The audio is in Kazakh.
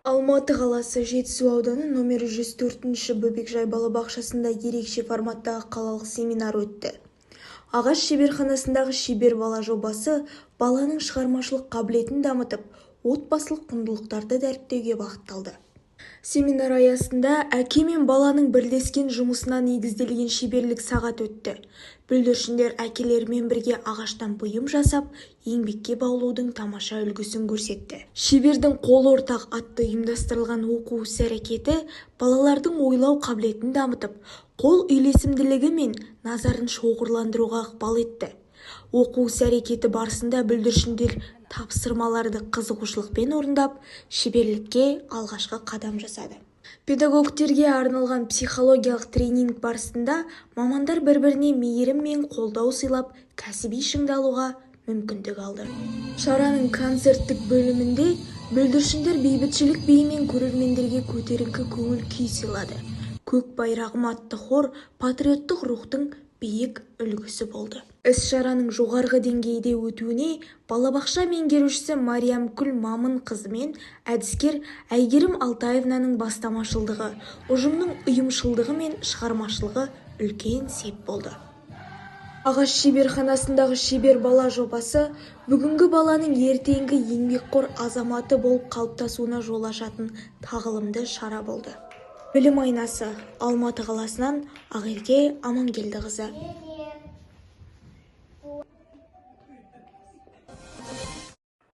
Алматы қаласы Жетісу ауданы номері 104-ші бөбекжай балабақшасында ерекше форматтағы қалалық семинар өтті. Ағаш шеберханасындағы шебер бала жобасы баланың шығармашылық қабілетін дамытып, отбасылық құндылықтарды дәріптеуге бағытталды. Семинар аясында әке мен баланың бірлескен жұмысына негізделген шеберлік сағат өтті. Бүлдіршіндер әкелерімен бірге ағаштан бұйым жасап, еңбекке баулудың тамаша үлгісін көрсетті. Шебердің қол ортақ атты ұйымдастырылған оқу іс-әрекеті балалардың ойлау қабілетін дамытып, қол үйлесімділігі мен назарын шоғырландыруға ықпал етті. Оқу іс-әрекеті барысында бүлдіршіндер тапсырмаларды қызығушылықпен орындап, шеберлікке алғашқы қадам жасады. Педагогтерге арналған психологиялық тренинг барысында мамандар бір-біріне мейірім мен қолдау сыйлап, кәсіби шыңдалуға мүмкіндік алды. Шараның концерттік бөлімінде бүлдіршіндер бейбітшілік биімен көрермендерге көтеріңкі көңіл күй сыйлады. Көк байрағым атты хор патриоттық рухтың биік үлгісі болды. Іс-шараның жоғарғы деңгейде өтуіне балабақша меңгерушісі Мариамкүл Мамын қызы мен әдіскер Әйгерім Алтаевнаның бастамашылдығы, ұжымның ұйымшылдығы мен шығармашылығы үлкен сеп болды. Ағаш шеберханасындағы шебер бала жобасы бүгінгі баланың ертеңгі еңбекқор азаматы болып қалыптасуына жол ашатын тағылымды шара болды. Білім айнасы, Алматы қаласынан Ақерке Амангелдіқызы.